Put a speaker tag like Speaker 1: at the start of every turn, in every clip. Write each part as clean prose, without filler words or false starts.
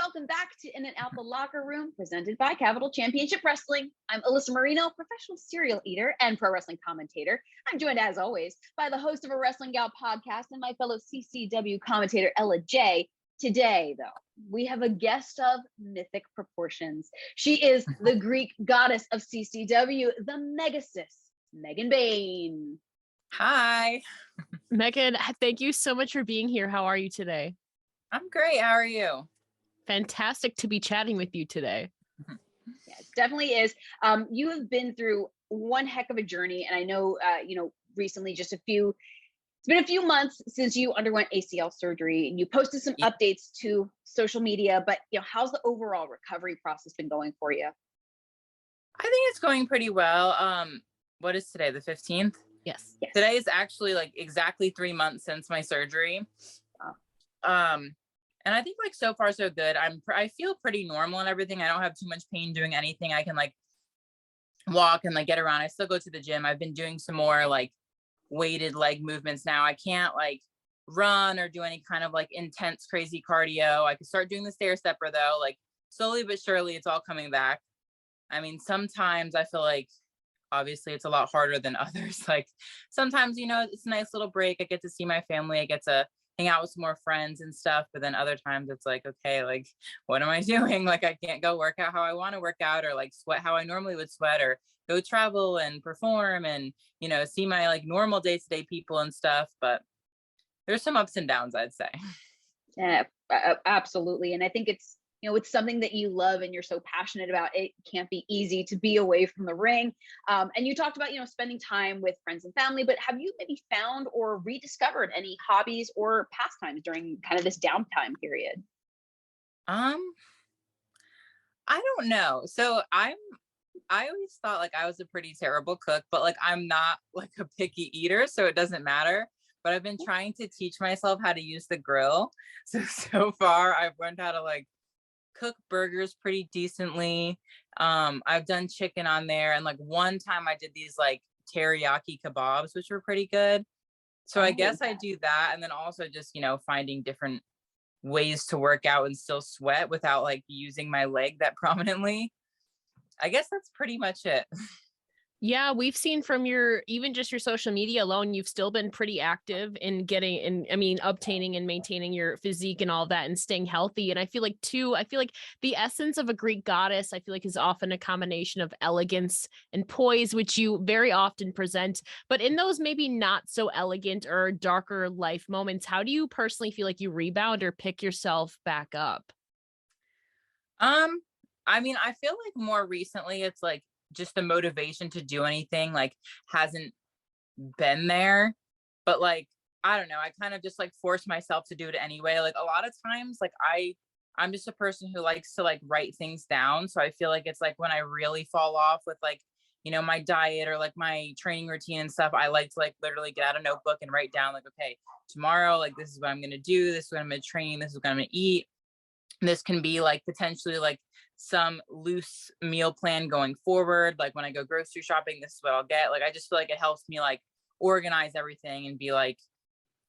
Speaker 1: welcome back to In and Out the Locker Room, presented by Capital Championship Wrestling. I'm Alyssa Marino, professional serial eater and pro wrestling commentator. I'm joined, as always, by the host of a Wrestling Gal podcast and my fellow CCW commentator, Ella J. Today, though, we have a guest of mythic proportions. She is the Greek goddess of CCW, the Megasus, Megan Bayne.
Speaker 2: Hi.
Speaker 3: Megan, thank you so much for being here. How are you today?
Speaker 2: I'm great. How are you?
Speaker 3: Fantastic to be chatting with you today.
Speaker 1: Yeah, it definitely is. You have been through one heck of a journey, and I know, recently, it's been a few months since you underwent ACL surgery, and you posted some updates to social media. But how's the overall recovery process been going for you?
Speaker 2: I think it's going pretty well. What is today? The 15th?
Speaker 3: Yes.
Speaker 2: Today is actually like exactly 3 months since my surgery. And I think like so far so good. I feel pretty normal and everything. I don't have too much pain doing anything. I can like walk and like get around. I still go to the gym. I've been doing some more like weighted leg movements now. I can't like run or do any kind of like intense crazy cardio. I can start doing the stair stepper though. Like slowly but surely it's all coming back. I mean, sometimes I feel like obviously it's a lot harder than others. Like sometimes, it's a nice little break. I get to see my family. I get to hang out with some more friends and stuff. But then other times it's like, okay, like, what am I doing? Like, I can't go work out how I want to work out, or like sweat how I normally would sweat, or go travel and perform and, see my like normal day-to-day people and stuff. But there's some ups and downs, I'd say.
Speaker 1: Yeah, absolutely. And I think it's something that you love and you're so passionate about. It can't be easy to be away from the ring. And you talked about, spending time with friends and family, but have you maybe found or rediscovered any hobbies or pastimes during kind of this downtime period?
Speaker 2: I don't know. So I always thought like I was a pretty terrible cook, but like I'm not like a picky eater, so it doesn't matter. But I've been trying to teach myself how to use the grill. So far I've learned how to like cook burgers pretty decently. I've done chicken on there, and like one time I did these like teriyaki kebabs, which were pretty good. So I guess I do that, and then also just finding different ways to work out and still sweat without like using my leg that prominently. I guess that's pretty much it.
Speaker 3: Yeah, we've seen from even just your social media alone, you've still been pretty active in obtaining and maintaining your physique and all that and staying healthy. And I feel like the essence of a Greek goddess, I feel like is often a combination of elegance and poise, which you very often present. But in those maybe not so elegant or darker life moments, how do you personally feel like you rebound or pick yourself back up?
Speaker 2: I mean, I feel like more recently it's like just the motivation to do anything like hasn't been there, but like I don't know, I kind of just like force myself to do it anyway. Like a lot of times like I'm just a person who likes to like write things down, so I feel like it's like when I really fall off with like my diet or like my training routine and stuff, I like to like literally get out a notebook and write down like, okay, tomorrow like this is what I'm going to do, this is what I'm going to train, this is what I'm going to eat. This can be like potentially like some loose meal plan going forward. Like when I go grocery shopping, this is what I'll get. Like, I just feel like it helps me like organize everything and be like,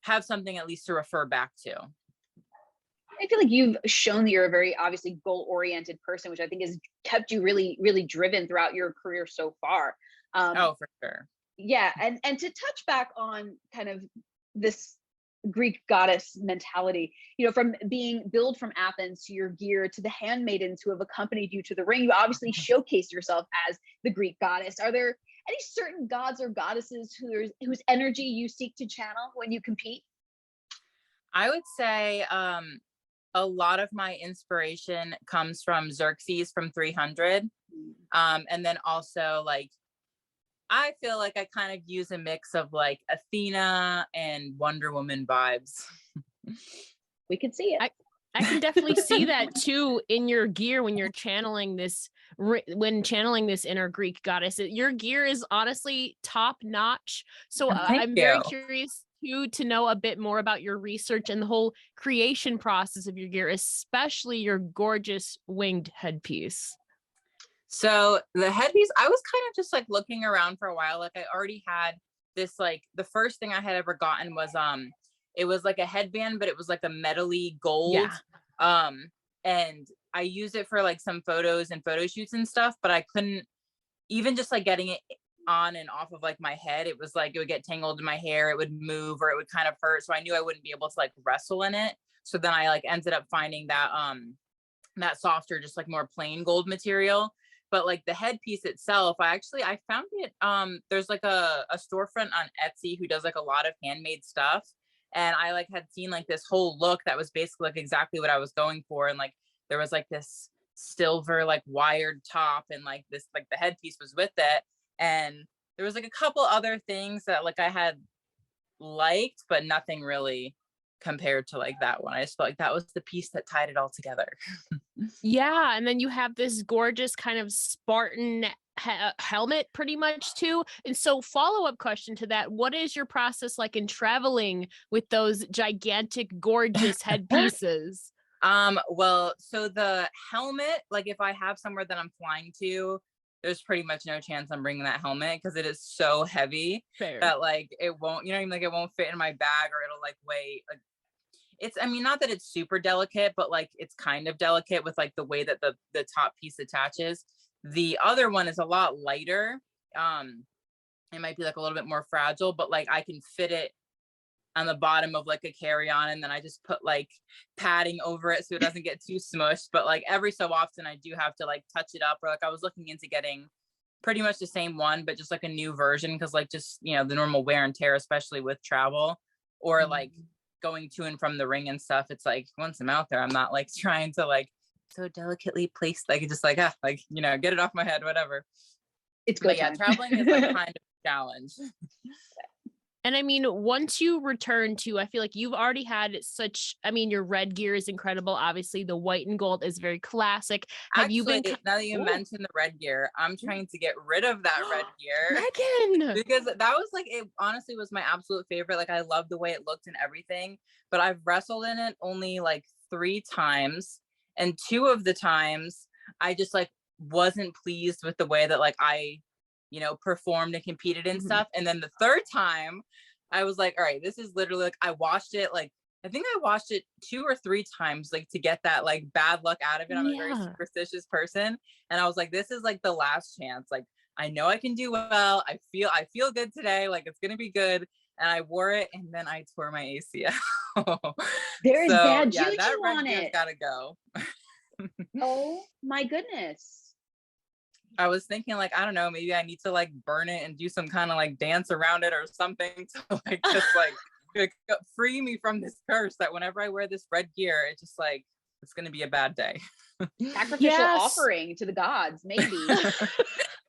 Speaker 2: have something at least to refer back to.
Speaker 1: I feel like you've shown that you're a very obviously goal-oriented person, which I think has kept you really, really driven throughout your career so far.
Speaker 2: Oh, for sure.
Speaker 1: Yeah. And to touch back on kind of this Greek goddess mentality, from being billed from Athens to your gear to the handmaidens who have accompanied you to the ring, you obviously showcased yourself as the Greek goddess. Are there any certain gods or goddesses whose energy you seek to channel when you compete?
Speaker 2: I would say a lot of my inspiration comes from Xerxes from 300. And then also like I feel like I kind of use a mix of like Athena and Wonder Woman vibes.
Speaker 1: We can see it.
Speaker 3: I can definitely see that too in your gear when you're channeling this inner Greek goddess. Your gear is honestly top notch. So I'm very curious to know a bit more about your research and the whole creation process of your gear, especially your gorgeous winged headpiece.
Speaker 2: So the headpiece, I was kind of just like looking around for a while. Like I already had this, like the first thing I had ever gotten was it was like a headband, but it was like a metally gold. and I use it for like some photos and photo shoots and stuff, but I couldn't even just like getting it on and off of like my head. It was like, it would get tangled in my hair, it would move, or it would kind of hurt. So I knew I wouldn't be able to like wrestle in it. So then I like ended up finding that softer, just like more plain gold material. But like the headpiece itself, I found it, there's like a storefront on Etsy who does like a lot of handmade stuff. And I like had seen like this whole look that was basically like exactly what I was going for. And like, there was like this silver, like wired top, and like this, like the headpiece was with it. And there was like a couple other things that like I had liked, but nothing really compared to like that one. I just felt like that was the piece that tied it all together.
Speaker 3: Yeah, and then you have this gorgeous kind of Spartan helmet pretty much too. And so follow-up question to that, what is your process like in traveling with those gigantic gorgeous headpieces?
Speaker 2: Well, so the helmet, like if I have somewhere that I'm flying to, there's pretty much no chance I'm bringing that helmet because it is so heavy.
Speaker 3: Fair.
Speaker 2: That like it won't, like it won't fit in my bag, or it'll like weigh like, it's, I mean, not that it's super delicate, but like it's kind of delicate with like the way that the top piece attaches. The other one is a lot lighter. It might be like a little bit more fragile, but like I can fit it on the bottom of like a carry-on, and then I just put like padding over it so it doesn't get too smushed. But like every so often I do have to like touch it up, or like I was looking into getting pretty much the same one, but just like a new version, because like just, the normal wear and tear, especially with travel, or like going to and from the ring and stuff. It's like once I'm out there, I'm not like trying to like so delicately place, like just like get it off my head, whatever.
Speaker 1: It's good.
Speaker 2: But yeah, traveling is like kind of a challenge.
Speaker 3: And I mean, once you return to, I feel like you've already had such, I mean, your red gear is incredible. Obviously, the white and gold is very classic. Have
Speaker 2: Actually,
Speaker 3: you been?
Speaker 2: Now that you mentioned the red gear, I'm trying to get rid of that red gear.
Speaker 3: Megan!
Speaker 2: Because that was like, it honestly was my absolute favorite. Like I loved the way it looked and everything, but I've wrestled in it only like 3 times. And 2 of the times I just like wasn't pleased with the way that like I performed and competed and stuff. And then the 3rd time I was like, all right, this is literally like, I watched it, like, I think I watched it 2 or 3 times, like to get that like bad luck out of it. I'm a very superstitious person. And I was like, this is like the last chance. Like, I know I can do well. I feel good today. Like it's going to be good. And I wore it, and then I tore my ACL.
Speaker 1: There is bad juju
Speaker 2: that red
Speaker 1: on
Speaker 2: gear's
Speaker 1: it.
Speaker 2: gotta go.
Speaker 1: Oh my goodness.
Speaker 2: I was thinking like, I don't know, maybe I need to like burn it and do some kind of like dance around it or something to like just like free me from this curse that whenever I wear this red gear, it just like, it's going to be a bad day.
Speaker 1: Sacrificial offering to the gods, maybe.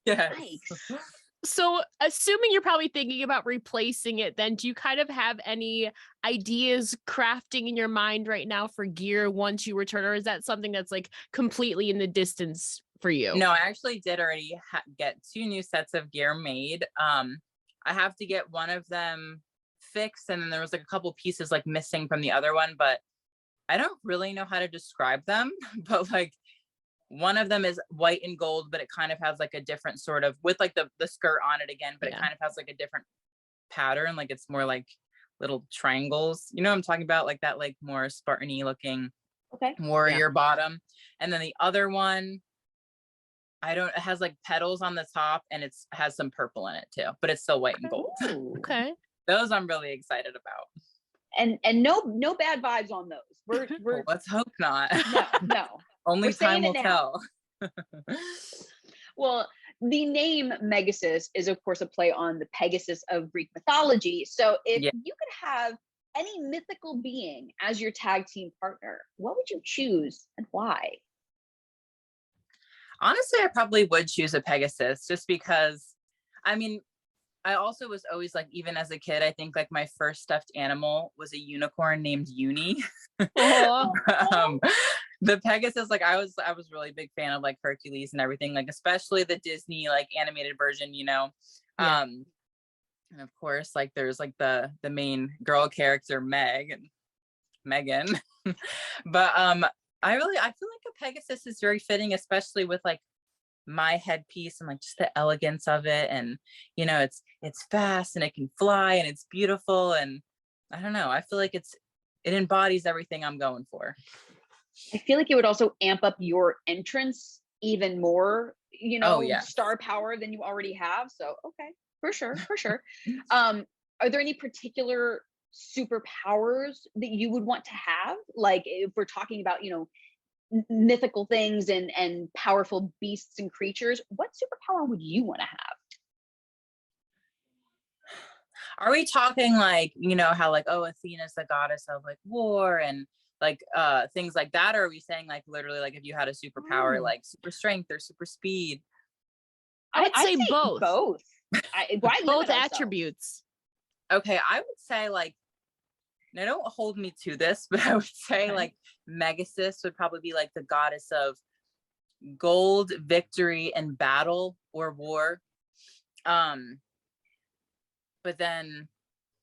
Speaker 2: Yes.
Speaker 1: Nice.
Speaker 3: So assuming you're probably thinking about replacing it, then do you kind of have any ideas crafting in your mind right now for gear once you return, or is that something that's like completely in the distance for you?
Speaker 2: No, I actually did already get 2 new sets of gear made. I have to get one of them fixed, and then there was like a couple pieces like missing from the other one, but I don't really know how to describe them. But like one of them is white and gold, but it kind of has like a different sort of, with like the skirt on it again, but it kind of has like a different pattern. Like it's more like little triangles, what I'm talking about, like that, like more Spartan-y looking warrior bottom. And then the other one, it has like petals on the top, and it has some purple in it too, but it's still white and gold.
Speaker 3: Okay.
Speaker 2: Those I'm really excited about.
Speaker 1: And no bad vibes on those. We're
Speaker 2: well, let's hope not.
Speaker 1: No.
Speaker 2: Only time will tell.
Speaker 1: Well, the name Megasus is of course a play on the Pegasus of Greek mythology. So if you could have any mythical being as your tag team partner, what would you choose and why?
Speaker 2: Honestly, I probably would choose a Pegasus, just because, I mean, I also was always like, even as a kid, I think like my first stuffed animal was a unicorn named Uni. The Pegasus, like I was really big fan of like Hercules and everything, like especially the Disney like animated version, and of course like there's like the main girl character Megan. But I feel like a Pegasus is very fitting, especially with like my headpiece and like just the elegance of it, and it's fast and it can fly and it's beautiful, and I don't know, I feel like it embodies everything I'm going for.
Speaker 1: I feel like it would also amp up your entrance even more,
Speaker 2: Oh yeah.
Speaker 1: star power than you already have. So, okay, for sure, for sure. Are there any particular superpowers that you would want to have? Like if we're talking about, mythical things and powerful beasts and creatures, what superpower would you want to have?
Speaker 2: Are we talking like, how like, oh, Athena's the goddess of like war and like things like that? Or are we saying like literally like if you had a superpower like super strength or super speed?
Speaker 3: I'd say both.
Speaker 1: Both. Why
Speaker 3: both attributes.
Speaker 2: Okay, I would say like, now don't hold me to this, but I would say like Megasus would probably be like the goddess of gold, victory, and battle or war. But then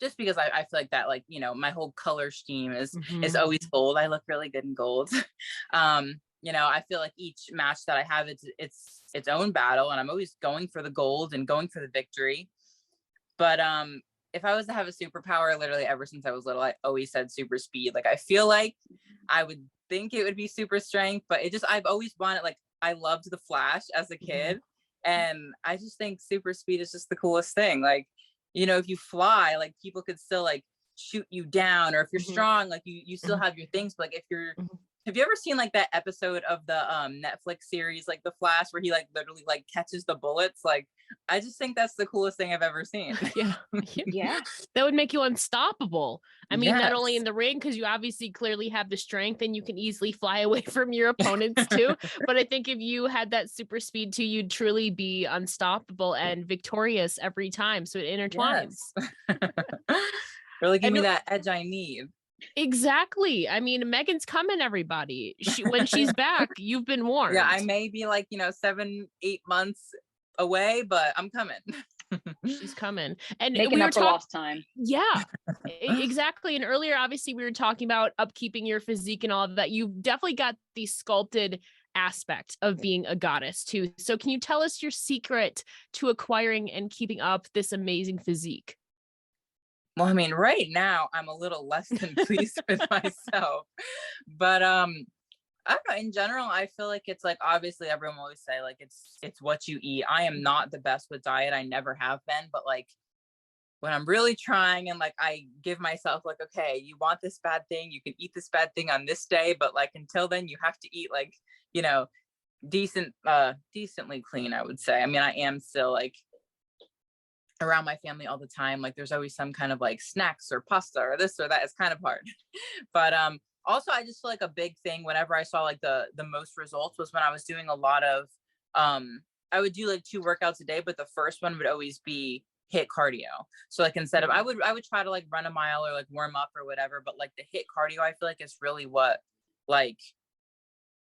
Speaker 2: just because I feel like that, like, my whole color scheme is always gold. I look really good in gold. I feel like each match that I have, it's its own battle, and I'm always going for the gold and going for the victory. But if I was to have a superpower, literally ever since I was little, I always said super speed. Like I feel like I would think it would be super strength, but I've always wanted, like, I loved the Flash as a kid, and I just think super speed is just the coolest thing. Like, if you fly, like people could still like shoot you down, or if you're strong, like you still have your things. But like if you're, have you ever seen like that episode of the Netflix series, like The Flash, where he like literally like catches the bullets? Like, I just think that's the coolest thing I've ever seen.
Speaker 1: Yeah.
Speaker 3: That would make you unstoppable. I mean, not only in the ring, because you obviously clearly have the strength and you can easily fly away from your opponents too. But I think if you had that super speed too, you'd truly be unstoppable and victorious every time. So it intertwines.
Speaker 2: Really give me that edge I need.
Speaker 3: Exactly. I mean, Megan's coming, everybody. When she's back, you've been warned.
Speaker 2: Yeah, I may be like, 7-8 months away, but I'm coming.
Speaker 3: She's coming. And
Speaker 1: making up for lost time.
Speaker 3: Yeah, exactly. And earlier, obviously, we were talking about upkeeping your physique and all of that. You've definitely got the sculpted aspect of being a goddess too. So can you tell us your secret to acquiring and keeping up this amazing physique?
Speaker 2: Well, I mean, right now I'm a little less than pleased with myself, but I don't know. In general, I feel like it's like, obviously everyone will always say like it's what you eat. I am not the best with diet. I never have been, but like when I'm really trying and like I give myself like, okay, you want this bad thing, you can eat this bad thing on this day, but like until then you have to eat like, decently clean, I would say. I mean, I am still like around my family all the time. Like there's always some kind of like snacks or pasta or this or that. It's kind of hard. But also I just feel like a big thing whenever I saw like the most results was when I was doing a lot of I would do like 2 workouts a day, but the first one would always be HIIT cardio. So like instead of I would try to like run a mile or like warm up or whatever, but like the HIIT cardio I feel like is really what, like,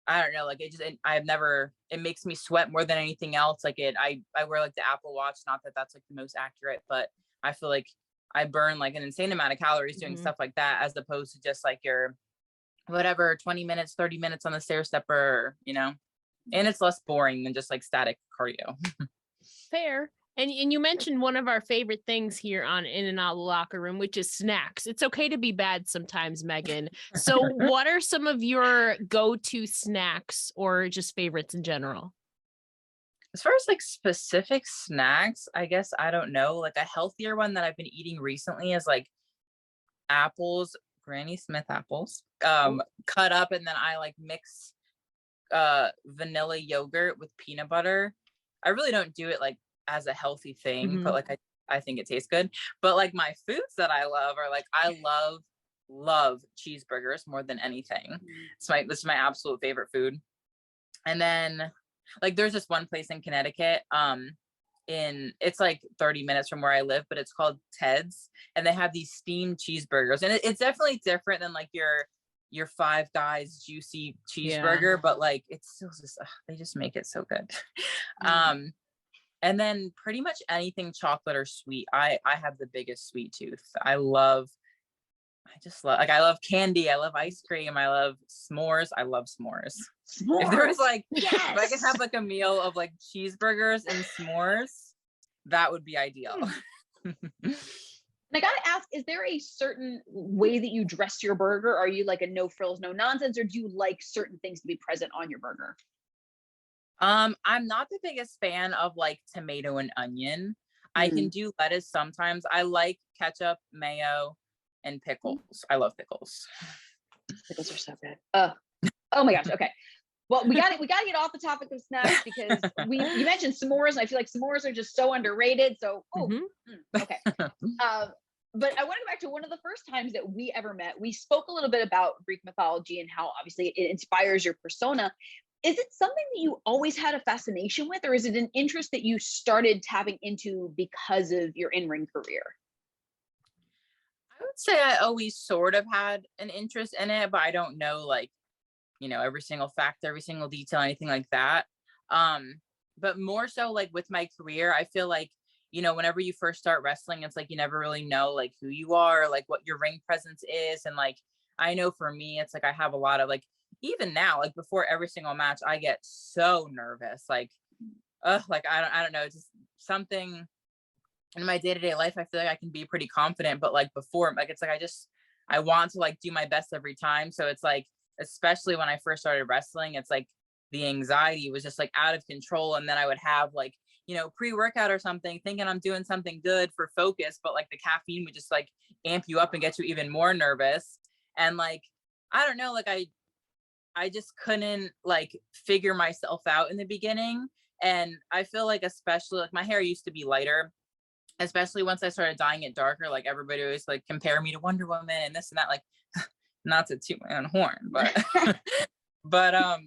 Speaker 2: I don't know, like it makes me sweat more than anything else. Like I wear like the Apple Watch, not that that's like the most accurate, but I feel like I burn like an insane amount of calories doing stuff like that, as opposed to just like your whatever 20 minutes, 30 minutes on the stair stepper, and it's less boring than just like static cardio.
Speaker 3: Fair. And you mentioned one of our favorite things here on In and Out of the Locker Room, which is snacks. It's okay to be bad sometimes, Megan. So what are some of your go-to snacks or just favorites in general?
Speaker 2: As far as like specific snacks, I guess, I don't know, like a healthier one that I've been eating recently is like apples, Granny Smith apples, cut up, and then I like mix vanilla yogurt with peanut butter. I really don't do it like as a healthy thing, but like I think it tastes good. But like my foods that I love are like, I love cheeseburgers more than anything. This is my absolute favorite food. And then like there's this one place in Connecticut, it's like 30 minutes from where I live, but it's called Ted's, and they have these steamed cheeseburgers, and it's definitely different than like your Five Guys juicy cheeseburger, but like it's still just they just make it so good. And then pretty much anything chocolate or sweet. I have the biggest sweet tooth. I love candy. I love ice cream. I love s'mores. I love s'mores. If there was like, if I could have like a meal of like cheeseburgers and s'mores, that would be ideal.
Speaker 1: And I gotta ask, is there a certain way that you dress your burger? Are you like a no frills, no nonsense, or do you like certain things to be present on your burger?
Speaker 2: I'm not the biggest fan of like tomato and onion. I can
Speaker 1: Mm,
Speaker 2: do lettuce sometimes. I like ketchup, mayo, and pickles. I love pickles.
Speaker 1: pickles are so good. Oh my gosh. Okay. Well, we gotta get off the topic of snacks because you mentioned s'mores, and I feel like s'mores are just so underrated. So,
Speaker 3: Mhm.
Speaker 1: okay. But I want to go back to one of the first times that we ever met. We spoke a little bit about Greek mythology and how obviously it inspires your persona. Is it something that you always had a fascination with, or is it an interest that you started tapping into because of your in-ring career?
Speaker 2: I would say I always sort of had an interest in it, but I don't know like, every single fact, every single detail, anything like that. Um, but more so like with my career, I feel like, whenever you first start wrestling, it's like you never really know like who you are, like what your ring presence is. And like I know for me, it's like I have a lot of like even now, like before every single match, I get so nervous. Like I don't know, it's just something in my day-to-day life. I feel like I can be pretty confident, but like before, like it's like I want to like do my best every time. So it's like, especially when I first started wrestling, it's like the anxiety was just like out of control. And then I would have like, pre-workout or something, thinking I'm doing something good for focus, but like the caffeine would just like amp you up and get you even more nervous. And like, I don't know, like I just couldn't like figure myself out in the beginning. And I feel like, especially like my hair used to be lighter, especially once I started dyeing it darker, like everybody always like compare me to Wonder Woman and this and that, like not to toot my own horn, but but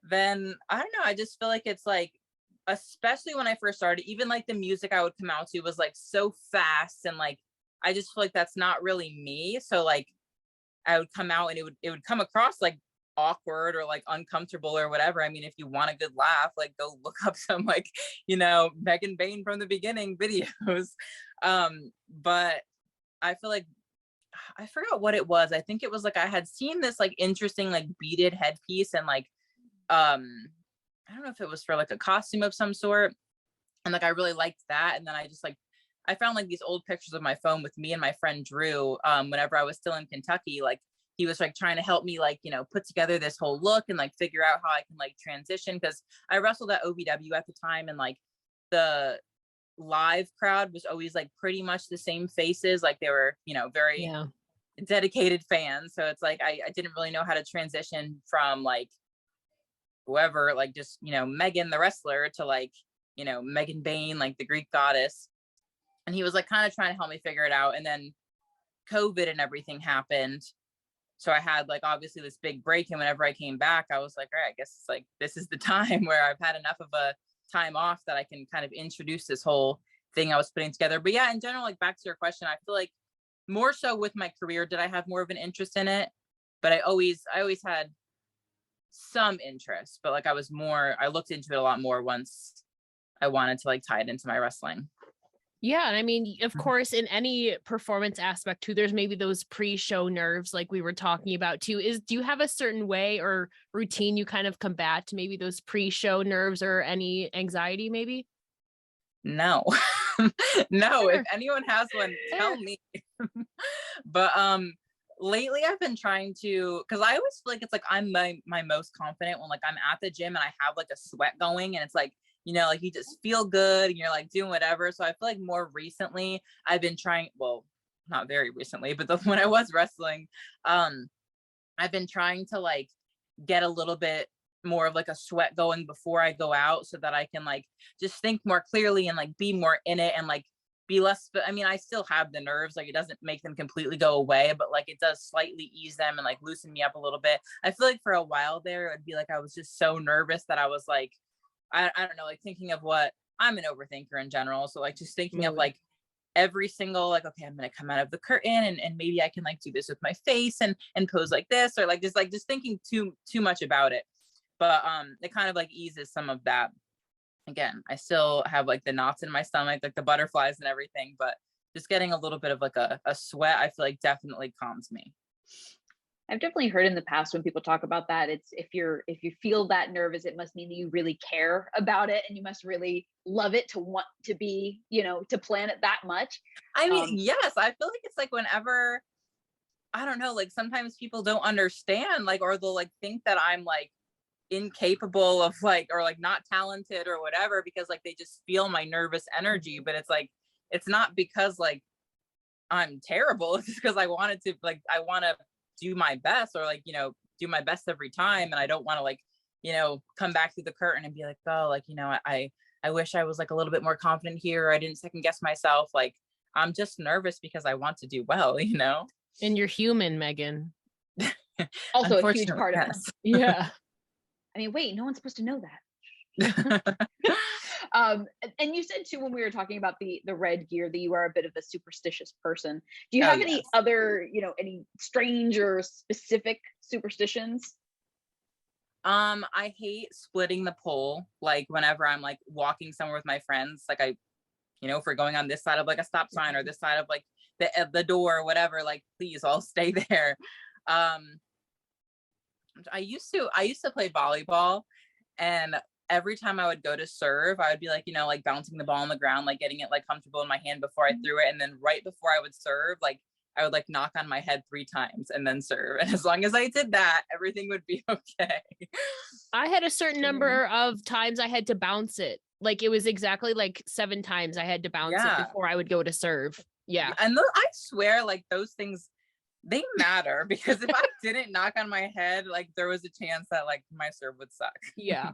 Speaker 2: then I don't know, I just feel like it's like, especially when I first started, even like the music I would come out to was like so fast, and like I just feel like that's not really me. So like I would come out and it would come across like awkward or like uncomfortable or whatever. I mean, if you want a good laugh, like go look up some like, Megan Bayne from the beginning videos. But I feel like I forgot what it was. I think it was like I had seen this like interesting like beaded headpiece, and like I don't know if it was for like a costume of some sort. And like I really liked that. And then I just like I found like these old pictures of my phone with me and my friend Drew, whenever I was still in Kentucky. Like he was like trying to help me like, put together this whole look and like figure out how I can like transition, because I wrestled at OVW at the time, and like the live crowd was always like pretty much the same faces. Like they were, very
Speaker 3: Yeah.
Speaker 2: dedicated fans. So it's like I didn't really know how to transition from like whoever, like just, Megan the wrestler to like, Megan Bayne, like the Greek goddess. And he was like kind of trying to help me figure it out. And then COVID and everything happened. So I had like obviously this big break. And whenever I came back, I was like, all right, I guess it's like this is the time where I've had enough of a time off that I can kind of introduce this whole thing I was putting together. But yeah, in general, like back to your question, I feel like more so with my career did I have more of an interest in it. But I always had some interest, but like I looked into it a lot more once I wanted to like tie it into my wrestling.
Speaker 3: Yeah, and I mean, of course, in any performance aspect too, there's maybe those pre-show nerves like we were talking about too. Do you have a certain way or routine you kind of combat maybe those pre-show nerves or any anxiety maybe?
Speaker 2: No. No, if
Speaker 3: Sure.
Speaker 2: anyone has one, tell
Speaker 3: Fair.
Speaker 2: me. But lately I've been trying to, because I always feel like it's like I'm my most confident when like I'm at the gym and I have like a sweat going, and it's like, like you just feel good and you're like doing whatever. So I feel like more recently I've been trying, well, not very recently, but when I was wrestling, I've been trying to like get a little bit more of like a sweat going before I go out, so that I can like just think more clearly and like be more in it and like be less, but I mean, I still have the nerves, like it doesn't make them completely go away, but like it does slightly ease them and like loosen me up a little bit. I feel like for a while there, it would be like I was just so nervous that I was like, I don't know, like thinking of what I'm an overthinker in general. So like just thinking of
Speaker 3: Mood.
Speaker 2: like every single like, okay, I'm gonna come out of the curtain and maybe I can like do this with my face and pose like this, or like just thinking too much about it. But it kind of like eases some of that. Again, I still have like the knots in my stomach, like the butterflies and everything, but just getting a little bit of like a sweat, I feel like definitely calms me.
Speaker 1: I've definitely heard in the past when people talk about that, it's if you feel that nervous, it must mean that you really care about it and you must really love it to want to be, to plan it that much.
Speaker 2: I mean, yes, I feel like it's like whenever, I don't know, like sometimes people don't understand, like, or they'll like think that I'm like incapable of like, or like not talented or whatever, because like they just feel my nervous energy. But it's like, it's not because like I'm terrible. It's just because I want to do my best, or like, do my best every time. And I don't want to like, come back through the curtain and be like, oh, like, I wish I was like a little bit more confident here. Or I didn't second guess myself. Like, I'm just nervous because I want to do well,
Speaker 3: And you're human, Megan.
Speaker 1: Also a huge part of it.
Speaker 3: Yeah.
Speaker 1: I mean, wait, no one's supposed to know that. And you said too, when we were talking about the red gear, that you are a bit of a superstitious person. Do you have any other, any strange or specific superstitions?
Speaker 2: I hate splitting the pole. Like whenever I'm like walking somewhere with my friends, like if we're going on this side of like a stop sign or this side of like the door or whatever, like please all stay there. I used to play volleyball, and every time I would go to serve, I would be like, like bouncing the ball on the ground, like getting it like comfortable in my hand before I threw it. And then right before I would serve, like I would like knock on my head 3 times and then serve. And as long as I did that, everything would be okay.
Speaker 3: I had a certain number of times I had to bounce it. Like it was exactly like 7 times I had to bounce it before I would go to serve. Yeah.
Speaker 2: And I swear, like those things, they matter, because if I didn't knock on my head, like there was a chance that like my serve would suck.
Speaker 3: Yeah.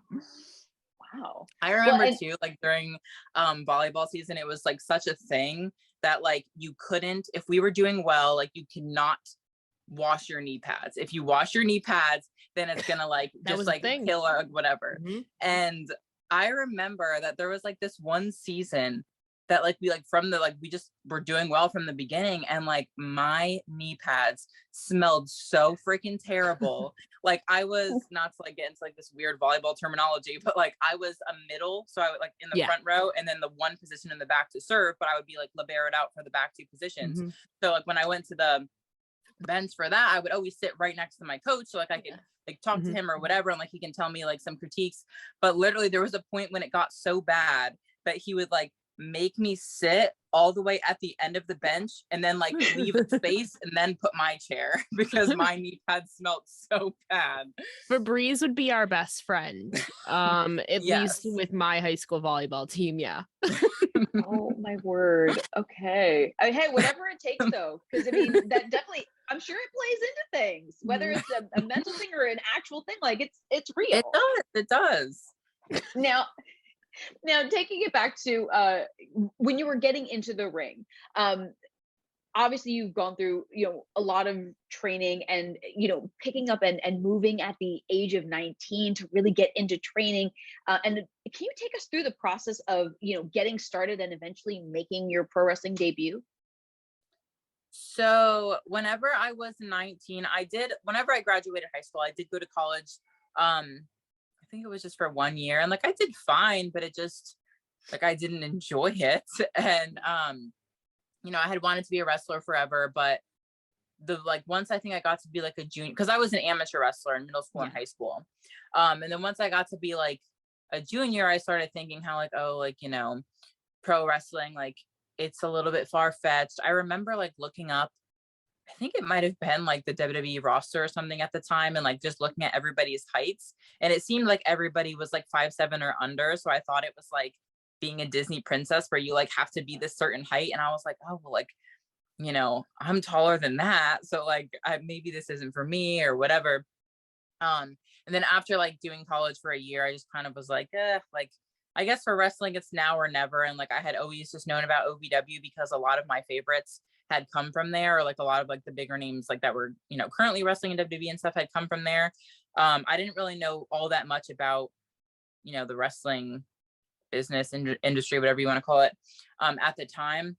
Speaker 1: Wow.
Speaker 2: I remember too, like during volleyball season, it was like such a thing that like you couldn't, if we were doing well, like you cannot wash your knee pads. If you wash your knee pads, then it's gonna like just like kill or whatever. Mm-hmm. And I remember that there was like this one season that like we just were doing well from the beginning, and like my knee pads smelled so freaking terrible. Like I was, not to like get into like this weird volleyball terminology, but like I was a middle, so I would like in the front row and then the one position in the back to serve, but I would be like liberoed out for the back 2 positions. Mm-hmm. So like when I went to the bench for that, I would always sit right next to my coach, so like I could like talk to him or whatever, and like he can tell me like some critiques. But literally there was a point when it got so bad that he would like make me sit all the way at the end of the bench and then like leave a space and then put my chair, because my knee pads smelled so bad.
Speaker 3: Febreze would be our best friend, at least with my high school volleyball team.
Speaker 1: Oh my word. Okay. Hey, whatever it takes though, because I mean that definitely, I'm sure it plays into things, whether it's a mental thing or an actual thing. Like it's real.
Speaker 2: It does.
Speaker 1: Now taking it back to when you were getting into the ring, obviously you've gone through a lot of training and picking up and moving at the age of 19 to really get into training, and can you take us through the process of getting started and eventually making your pro wrestling debut?
Speaker 2: So whenever I was 19, whenever I graduated high school, I did go to college. I think it was just for 1 year, and like I did fine, but it just like I didn't enjoy it. And I had wanted to be a wrestler forever, but once I think I got to be like a junior, because I was an amateur wrestler in middle school and high school, and then once I got to be like a junior, I started thinking how like, oh, like pro wrestling, like it's a little bit far-fetched. I remember like looking up, I think it might have been like the WWE roster or something at the time, and like just looking at everybody's heights, and it seemed like everybody was like 5'7" or under. So I thought it was like being a Disney princess where you like have to be this certain height. And I was like, oh, well, like, I'm taller than that. So like, maybe this isn't for me or whatever. And then after like doing college for a year, I just kind of was like, like, I guess for wrestling, it's now or never. And like, I had always just known about OVW because a lot of my favorites had come from there, or like a lot of like the bigger names like that were, currently wrestling in WWE and stuff had come from there. I didn't really know all that much about, the wrestling business industry, whatever you want to call it, at the time.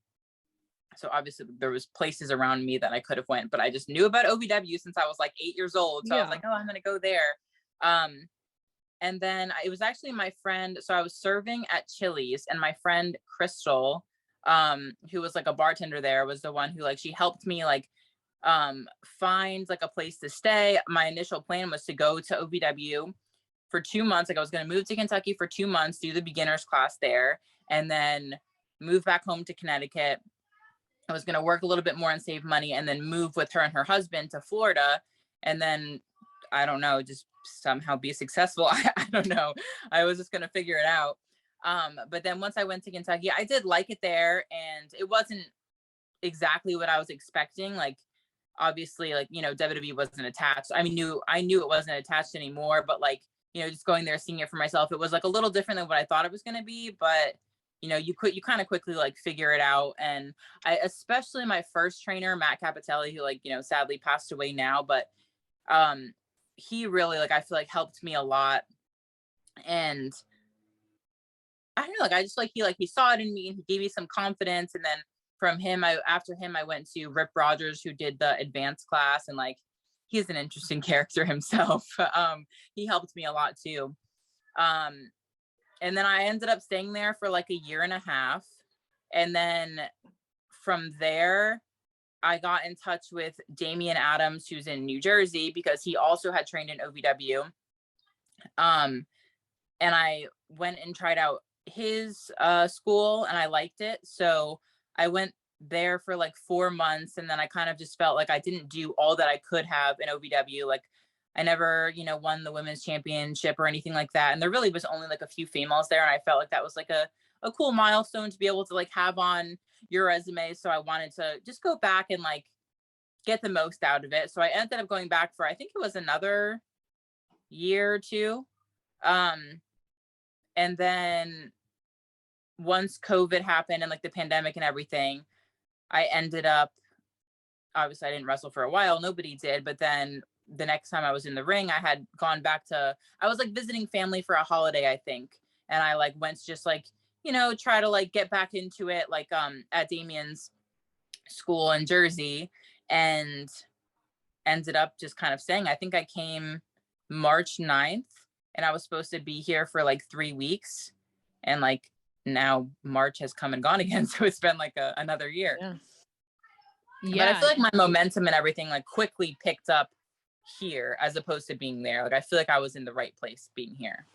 Speaker 2: So obviously there was places around me that I could have went, but I just knew about OVW since I was like 8 years old. So I was like, oh, I'm going to go there. And then it was actually my friend. So I was serving at Chili's, and my friend Crystal, who was like a bartender there, was the one who like, she helped me like find like a place to stay. My initial plan was to go to OVW for 2 months. Like I was going to move to Kentucky for 2 months, do the beginner's class there, and then move back home to Connecticut. I was going to work a little bit more and save money, and then move with her and her husband to Florida. And then, I don't know, just somehow be successful. I don't know. I was just going to figure it out. But then once I went to Kentucky, I did like it there, and it wasn't exactly what I was expecting. Like, obviously, like, you know, WWE wasn't attached. I knew it wasn't attached anymore, but like, you know, just going there, seeing it for myself, it was like a little different than what I thought it was going to be. But you know, you kind of quickly like figure it out. And I, especially my first trainer, Matt Capitelli, who like, you know, sadly passed away now, but he really, like, I feel like helped me a lot. And I don't know, like, I just like, he saw it in me and he gave me some confidence. And then from him, after him, I went to Rip Rogers, who did the advanced class, and like, he's an interesting character himself. He helped me a lot too. And then I ended up staying there for like a year and a half. And then from there, I got in touch with Damian Adams, who's in New Jersey, because he also had trained in OVW. And I went and tried out his school, and I liked it. So I went there for like 4 months, and then I kind of just felt like I didn't do all that I could have in OVW. Like, I never, you know, won the women's championship or anything like that. And there really was only like a few females there. And I felt like that was like a cool milestone to be able to like have on your resume. So I wanted to just go back and like get the most out of it. So I ended up going back for, I think it was another year or two. And then once COVID happened and like the pandemic and everything, I ended up, obviously I didn't wrestle for a while. Nobody did. But then the next time I was in the ring, I had gone back to, I was like visiting family for a holiday, I think. And I like went to just like, you know, try to like get back into it, like at Damian's school in Jersey, and ended up just kind of staying. I think I came March 9th, and I was supposed to be here for like 3 weeks. And like now March has come and gone again. So it's been like another year.
Speaker 3: Yeah.
Speaker 2: But I feel like my momentum and everything like quickly picked up here as opposed to being there. Like, I feel like I was in the right place being here.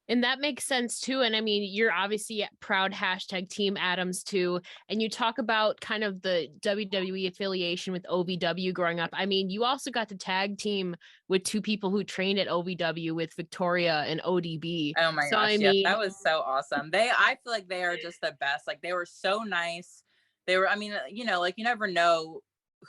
Speaker 3: And that makes sense too. And I mean, you're obviously proud hashtag Team Adams too. And you talk about kind of the WWE affiliation with OVW growing up. I mean, you also got to tag team with two people who trained at OVW with Victoria and ODB.
Speaker 2: Oh my gosh. Yeah, that was so awesome. I feel like they are just the best. Like, they were so nice. They were, I mean, you know, like, you never know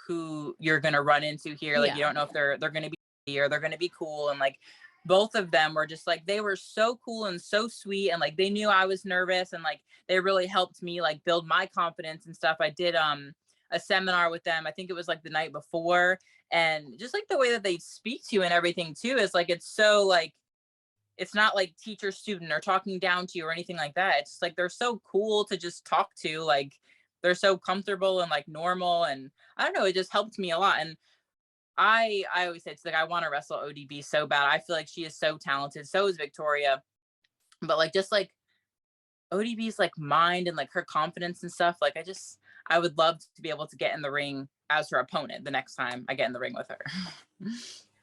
Speaker 2: who you're going to run into here. Like, you don't know if they're going to be here, they're going to be cool. And like, both of them were just like, they were so cool and so sweet. And like, they knew I was nervous, and like, they really helped me like build my confidence and stuff. I did a seminar with them. I think it was like the night before, and just like the way that they speak to you and everything too is like, it's so like, it's not like teacher student or talking down to you or anything like that. It's just like, they're so cool to just talk to. Like, they're so comfortable and like normal. And I don't know, it just helped me a lot. And I always say it's like, I want to wrestle ODB so bad. I feel like she is so talented. So is Victoria. But like, just like ODB's like mind and like her confidence and stuff. Like, I would love to be able to get in the ring as her opponent the next time I get in the ring with her.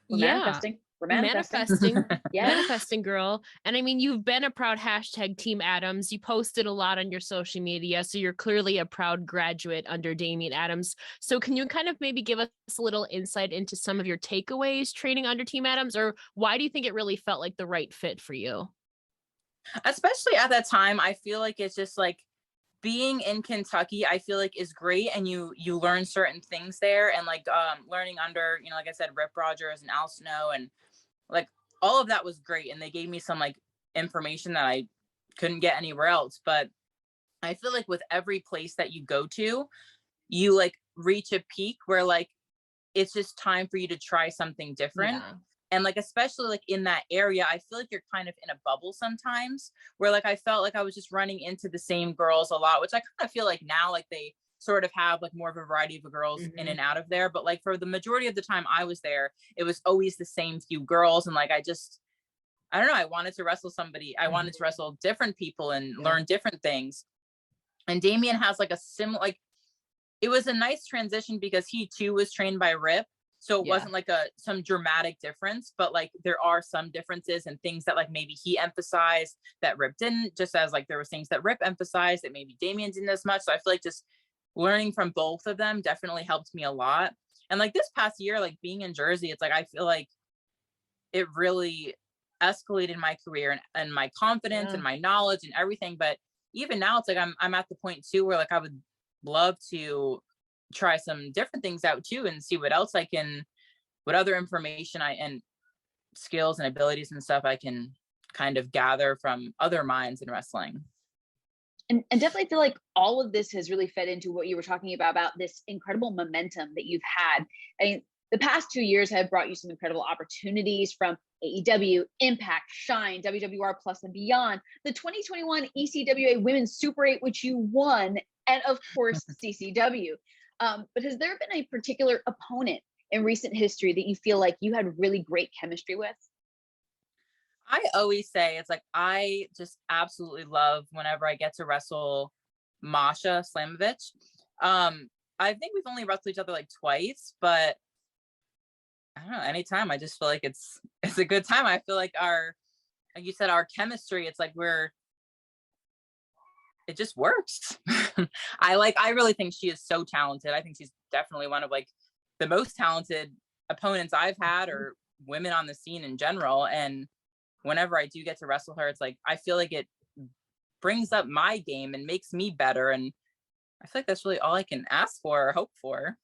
Speaker 1: We're manifesting.
Speaker 3: Yeah. Manifesting, girl. And I mean, you've been a proud hashtag Team Adams. You posted a lot on your social media, so you're clearly a proud graduate under Damian Adams. So can you kind of maybe give us a little insight into some of your takeaways training under Team Adams, or why do you think it really felt like the right fit for you?
Speaker 2: Especially at that time, I feel like it's just like, being in Kentucky, I feel like is great. And you learn certain things there, and like learning under, you know, like I said, Rip Rogers and Al Snow, and like all of that was great. And they gave me some like information that I couldn't get anywhere else. But I feel like with every place that you go to, you like reach a peak where like, it's just time for you to try something different. Yeah. And like, especially like in that area, I feel like you're kind of in a bubble sometimes, where like, I felt like I was just running into the same girls a lot, which I kind of feel like now, like, they sort of have like more of a variety of girls in and out of there. But like, for the majority of the time I was there, it was always the same few girls. And like, I don't know, I wanted to wrestle somebody. I wanted to wrestle different people and learn different things. And Damian has like a similar, like, it was a nice transition because he too was trained by Rip. So it wasn't like some dramatic difference, but like there are some differences and things that like maybe he emphasized that Rip didn't, just as like there was things that Rip emphasized that maybe Damien didn't as much. So I feel like just learning from both of them definitely helped me a lot. And like this past year, like being in Jersey, it's like I feel like it really escalated my career and my confidence and my knowledge and everything. But even now it's like I'm at the point too where like I would love to try some different things out too and see what else I can, what other information and skills and abilities and stuff I can kind of gather from other minds in wrestling.
Speaker 1: And definitely feel like all of this has really fed into what you were talking about this incredible momentum that you've had. I mean, the past 2 years have brought you some incredible opportunities from AEW, Impact, Shine, WWR Plus, and beyond. The 2021 ECWA Women's Super 8, which you won, and of course, CCW. But has there been a particular opponent in recent history that you feel like you had really great chemistry with?
Speaker 2: I always say it's like I just absolutely love whenever I get to wrestle Masha Slamovich. I think we've only wrestled each other like twice, but I don't know, anytime I just feel like it's a good time. I feel like like you said, our chemistry, it's like it just works. I really think she is so talented. I think she's definitely one of like the most talented opponents I've had, or women on the scene in general. And whenever I do get to wrestle her, it's like I feel like it brings up my game and makes me better. And I feel like that's really all I can ask for or hope for.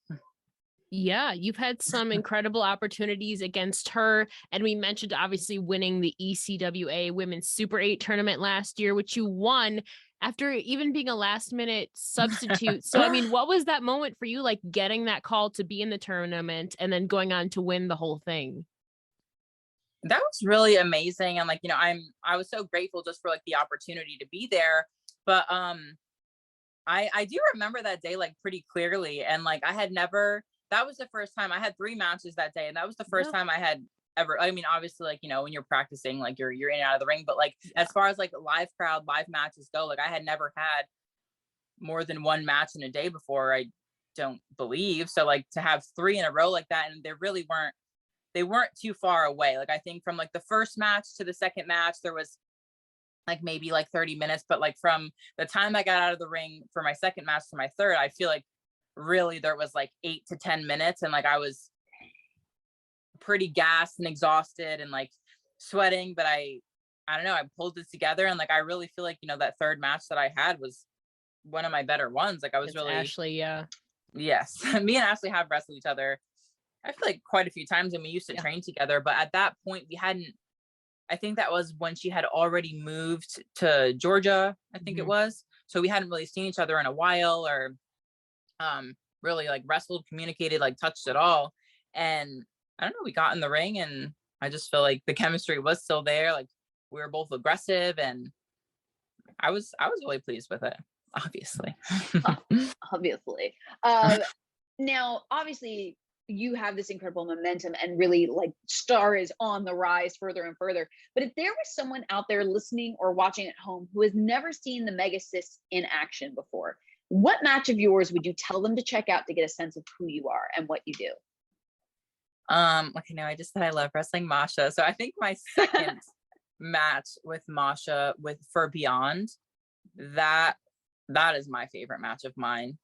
Speaker 3: Yeah, you've had some incredible opportunities against her. And we mentioned obviously winning the ECWA Women's Super 8 tournament last year, which you won after even being a last minute substitute. So, I mean, what was that moment for you, like getting that call to be in the tournament and then going on to win the whole thing?
Speaker 2: That was really amazing. And like, you know, I was so grateful just for like the opportunity to be there. But I do remember that day like pretty clearly. And like that was the first time I had 3 matches that day. And that was the first time I had ever, I mean, obviously like, you know, when you're practicing, like you're in and out of the ring, but like as far as like live crowd, live matches go, like I had never had more than 1 match in a day before, I don't believe. So like to have 3 in a row like that, and they weren't too far away. Like I think from like the first match to the second match, there was like maybe like 30 minutes, but like from the time I got out of the ring for my second match to my third, I feel like really there was like 8 to 10 minutes. And like I was pretty gassed and exhausted and like sweating, but I don't know, I pulled it together. And like I really feel like, you know, that third match that I had was one of my better ones. Like I was really
Speaker 3: Ashley,
Speaker 2: yes. Me and Ashley have wrestled each other, I feel like quite a few times, and we used to train together, but at that point I think that was when she had already moved to Georgia, I think it was. So we hadn't really seen each other in a while, or really like wrestled, communicated, like touched at all. And I don't know, we got in the ring and I just feel like the chemistry was still there. Like we were both aggressive, and I was really pleased with it, obviously.
Speaker 1: Obviously. Now, obviously, you have this incredible momentum and really like star is on the rise further and further. But if there was someone out there listening or watching at home who has never seen the Megasus in action before, what match of yours would you tell them to check out to get a sense of who you are and what you do?
Speaker 2: Okay, now I just said I love wrestling Masha. So I think my second match with Masha for Beyond, that is my favorite match of mine.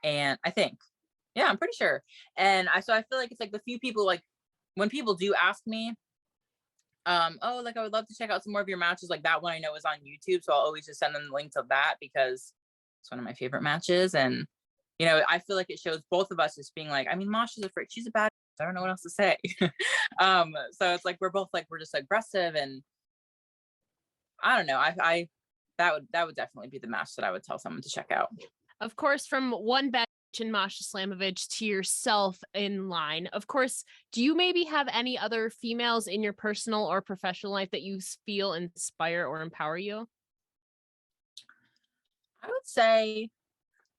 Speaker 2: And I think, yeah, I'm pretty sure. And so I feel like it's like the few people, like when people do ask me, oh, like I would love to check out some more of your matches, like that one I know is on YouTube. So I'll always just send them the link to that because it's one of my favorite matches. And, you know, I feel like it shows both of us just being like, I mean, Masha's a freak. She's a bad, I don't know what else to say. So it's like, we're both like, we're just aggressive, and I don't know. That would definitely be the match that I would tell someone to check out.
Speaker 3: Of course, from one bad in Masha Slamovich to yourself in line, of course, do you maybe have any other females in your personal or professional life that you feel inspire or empower you?
Speaker 2: I would say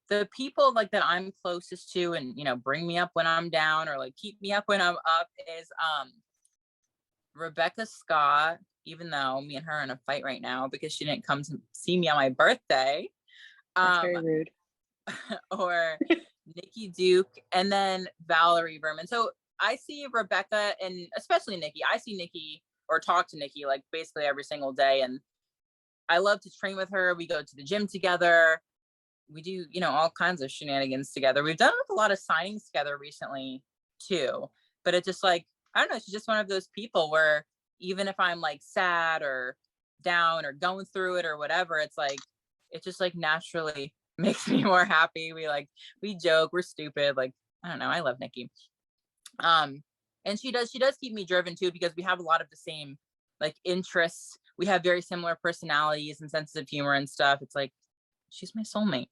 Speaker 2: the people like that I'm closest to and, you know, bring me up when I'm down or like keep me up when I'm up is Rebecca Scott, even though me and her are in a fight right now because she didn't come to see me on my birthday.
Speaker 1: That's very rude.
Speaker 2: Or Nikki Duke, and then Valerie Verman. So I see Rebecca, and especially Nikki. I see Nikki or talk to Nikki like basically every single day. And I love to train with her. We go to the gym together. We do, you know, all kinds of shenanigans together. We've done a lot of signings together recently too. But it's just like, I don't know, she's just one of those people where even if I'm like sad or down or going through it or whatever, it's like, it just like naturally makes me more happy. We joke, we're stupid. Like, I don't know. I love Nikki. And she does keep me driven too, because we have a lot of the same like interests. We have very similar personalities and senses of humor and stuff. It's like, she's my soulmate.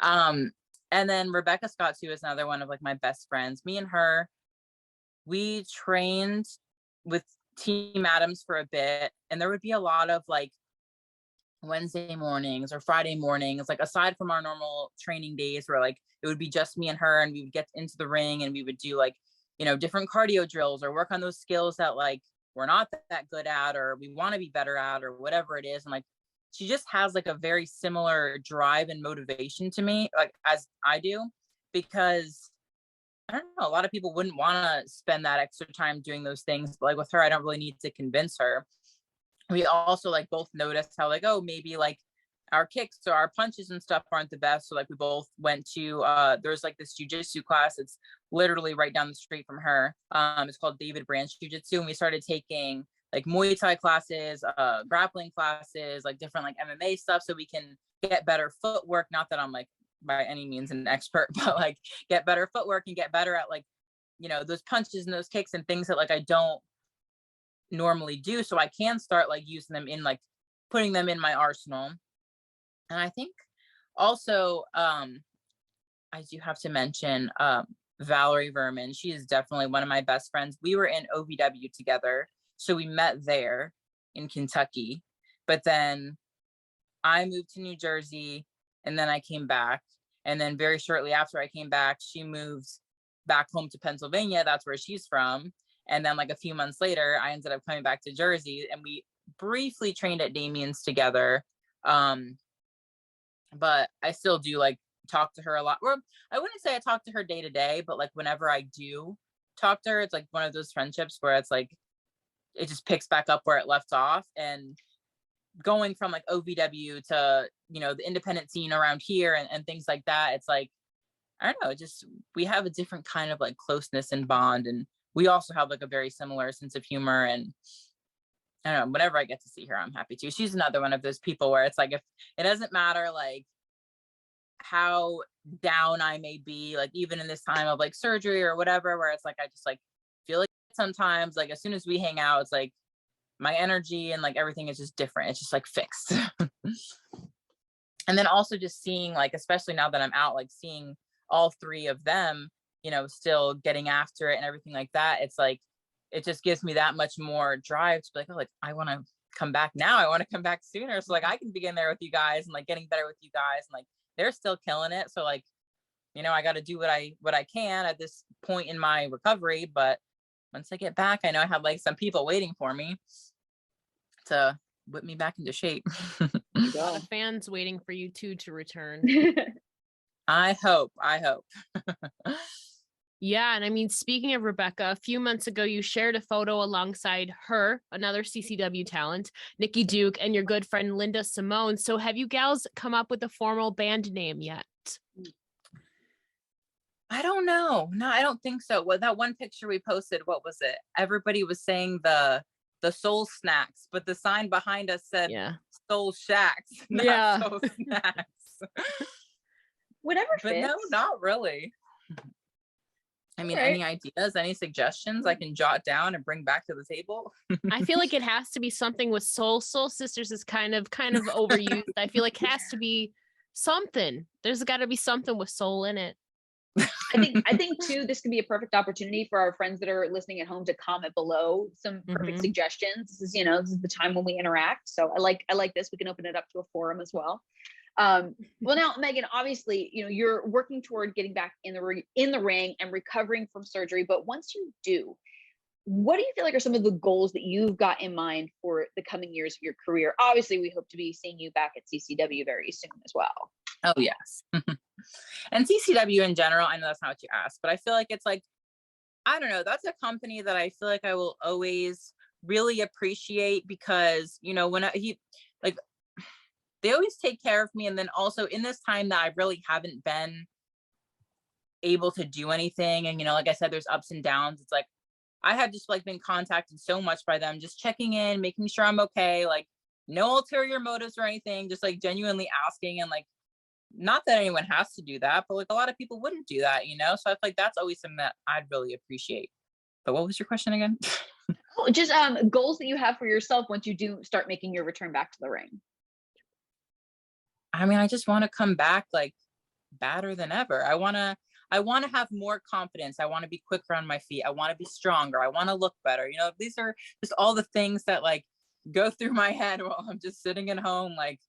Speaker 2: And then Rebecca Scott too is another one of like my best friends. Me and her, we trained with Team Adams for a bit, and there would be a lot of like Wednesday mornings or Friday mornings, like aside from our normal training days where like it would be just me and her, and we would get into the ring and we would do like, you know, different cardio drills or work on those skills that like we're not that good at or we want to be better at or whatever it is. And like, she just has like a very similar drive and motivation to me, like as I do, because I don't know, a lot of people wouldn't want to spend that extra time doing those things. But like with her, I don't really need to convince her. We also like both noticed how like, oh, maybe like our kicks or our punches and stuff aren't the best. So like we both went to, there's like this jujitsu class. It's literally right down the street from her. It's called David Branch Jiu-Jitsu. And we started taking like Muay Thai classes, grappling classes, like different like MMA stuff, so we can get better footwork. Not that I'm like by any means an expert, but like get better footwork and get better at like, you know, those punches and those kicks and things that like I don't normally do. So I can start like using them in like putting them in my arsenal. And I think also I do have to mention Valerie Verman. She is definitely one of my best friends. We were in OVW together. So we met there in Kentucky, but then I moved to New Jersey and then I came back. And then very shortly after I came back, she moved back home to Pennsylvania. That's where she's from. And then like a few months later, I ended up coming back to Jersey, and we briefly trained at Damien's together. But I still do like talk to her a lot. Or I wouldn't say I talk to her day to day, but like whenever I do talk to her, it's like one of those friendships where it's like, it just picks back up where it left off. And going from like OVW to, you know, the independent scene around here and things like that, it's like, I don't know, just we have a different kind of like closeness and bond. And we also have like a very similar sense of humor. And I don't know, whenever I get to see her, I'm happy to. She's another one of those people where it's like, if it doesn't matter like how down I may be, like even in this time of like surgery or whatever, where it's like I just like feel like sometimes like as soon as we hang out, it's like my energy and like everything is just different. It's just like fixed. And then also just seeing like, especially now that I'm out, like seeing all three of them, you know, still getting after it and everything like that. It's like, it just gives me that much more drive to be like, oh, like I want to come back now. I want to come back sooner. So like I can begin there with you guys and like getting better with you guys. And like, they're still killing it. So like, you know, I got to do what I can at this point in my recovery. But once I get back, I know I have like some people waiting for me to whip me back into shape.
Speaker 3: The fans waiting for you too to return.
Speaker 2: I hope.
Speaker 3: Yeah. And I mean, speaking of Rebecca, a few months ago, you shared a photo alongside her, another CCW talent, Nikki Duke, and your good friend, Linda Simone. So have you gals come up with a formal band name yet?
Speaker 2: I don't know. No, I don't think so. Well, that one picture we posted, what was it? Everybody was saying the Soul Snacks, but the sign behind us said Soul Shacks, not Soul Snacks.
Speaker 1: Whatever
Speaker 2: but
Speaker 1: fits.
Speaker 2: No, not really. I mean, any ideas, any suggestions I can jot down and bring back to the table?
Speaker 3: I feel like it has to be something with soul. Soul Sisters is kind of overused. I feel like it has to be something. There's got to be something with soul in it.
Speaker 1: I think too, this could be a perfect opportunity for our friends that are listening at home to comment below some perfect suggestions. This is the time when we interact. So I like this. We can open it up to a forum as well. Well, now, Megan, obviously, you're working toward getting back in the ring and recovering from surgery. But once you do, what do you feel like are some of the goals that you've got in mind for the coming years of your career? Obviously, we hope to be seeing you back at CCW very soon as well.
Speaker 2: Oh, yes. And CCW in general, I know that's not what you asked, but I feel like it's like, I don't know, that's a company that I feel like I will always really appreciate because, you know, like, they always take care of me. And then also in this time that I really haven't been able to do anything. And, you know, like I said, there's ups and downs. It's like, I have just like been contacted so much by them, just checking in, making sure I'm okay. Like no ulterior motives or anything, just like genuinely asking. And like, not that anyone has to do that, but like a lot of people wouldn't do that, you know? So I feel like that's always something that I'd really appreciate. But what was your question again?
Speaker 1: Oh, just goals that you have for yourself once you do start making your return back to the ring.
Speaker 2: I mean, I just want to come back like badder than ever. I want to have more confidence. I want to be quicker on my feet. I want to be stronger. I want to look better. You know, these are just all the things that like go through my head while I'm just sitting at home, like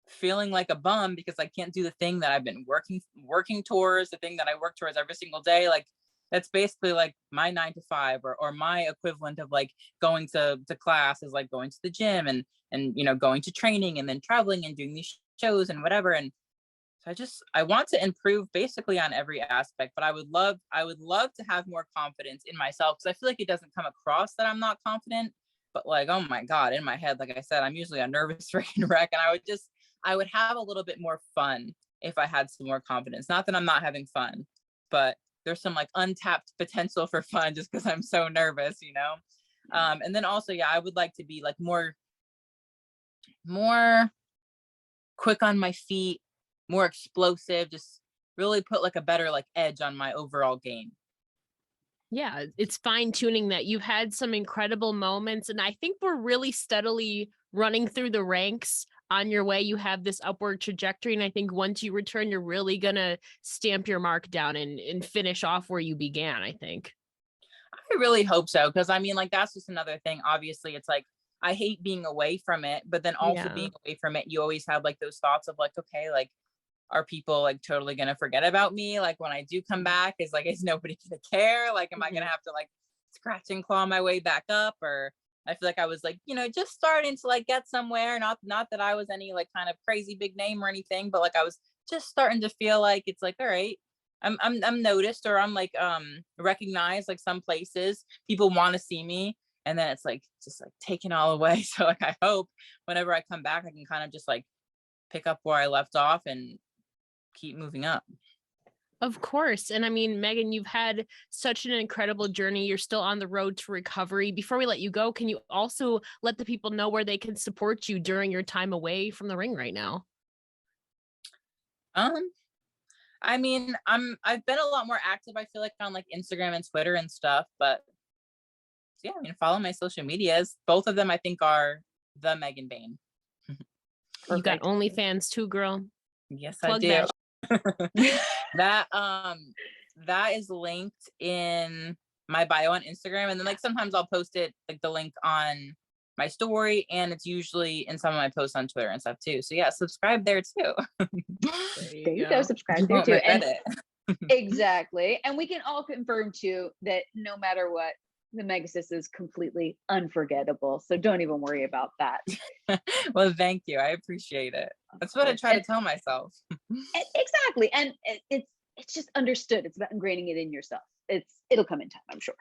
Speaker 2: feeling like a bum because I can't do the thing that I've been working towards, the thing that I work towards every single day. Like that's basically like my 9 to 5 or my equivalent of like going to class is like going to the gym and you know, going to training and then traveling and doing these shows and whatever. And so I want to improve basically on every aspect, but I would love to have more confidence in myself because I feel like it doesn't come across that I'm not confident, but like, oh my God, in my head, like I said, I'm usually a nervous freaking wreck. And I would have a little bit more fun if I had some more confidence. Not that I'm not having fun, but there's some like untapped potential for fun just because I'm so nervous, you know? And then also, yeah, I would like to be like more quick on my feet, more explosive, just really put like a better like edge on my overall game.
Speaker 3: Yeah, it's fine tuning that. You've had some incredible moments, and I think we're really steadily running through the ranks on your way. You have this upward trajectory, and I think once you return, you're really gonna stamp your mark down and finish off where you began, I think.
Speaker 2: I really hope so, because I mean, like that's just another thing. Obviously, it's like I hate being away from it, but then also being away from it, you always have like those thoughts of like, okay, like are people like totally gonna forget about me? Like when I do come back, is nobody gonna care? Like, am I gonna have to like scratch and claw my way back up? Or I feel like I was like, you know, just starting to like get somewhere. Not that I was any like kind of crazy big name or anything, but like I was just starting to feel like it's like, all right, I'm noticed or I'm like recognized. Like some places people want to see me, and then it's like just like taken all away. So like I hope whenever I come back, I can kind of just like pick up where I left off and keep moving up.
Speaker 3: Of course. And I mean, Megan, you've had such an incredible journey. You're still on the road to recovery. Before we let you go, can you also let the people know where they can support you during your time away from the ring right now?
Speaker 2: I mean, I've been a lot more active, I feel like, on like Instagram and Twitter and stuff, but yeah, I mean, follow my social medias. Both of them I think are the Megan Bayne.
Speaker 3: You got OnlyFans too, girl.
Speaker 2: Yes,
Speaker 3: Plug
Speaker 2: I do.
Speaker 3: that.
Speaker 2: that is linked in my bio on Instagram, and then like sometimes I'll post it like the link on my story, and it's usually in some of my posts on Twitter and stuff too. So yeah, subscribe there too.
Speaker 1: There you go. Subscribe there too. And exactly. And we can all confirm too that no matter what, the Megasus is completely unforgettable. So don't even worry about that.
Speaker 2: Well, thank you. I appreciate it. That's what I try to tell myself.
Speaker 1: Exactly. And it's just understood. It's about ingraining it in yourself. It'll come in time, I'm sure.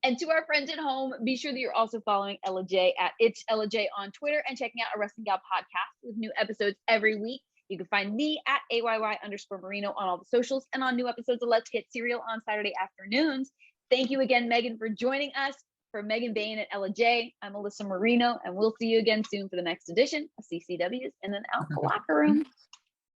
Speaker 1: And to our friends at home, be sure that you're also following Ella J at It's Ella J on Twitter and checking out a Wrestling Gal podcast with new episodes every week. You can find me at AYY_Marino on all the socials and on new episodes of Let's Get Serial on Saturday afternoons. Thank you again, Megan, for joining us. For Megan Bayne and Ella J, I'm Alyssa Marino, and we'll see you again soon for the next edition of CCW's In and Out the Locker Room.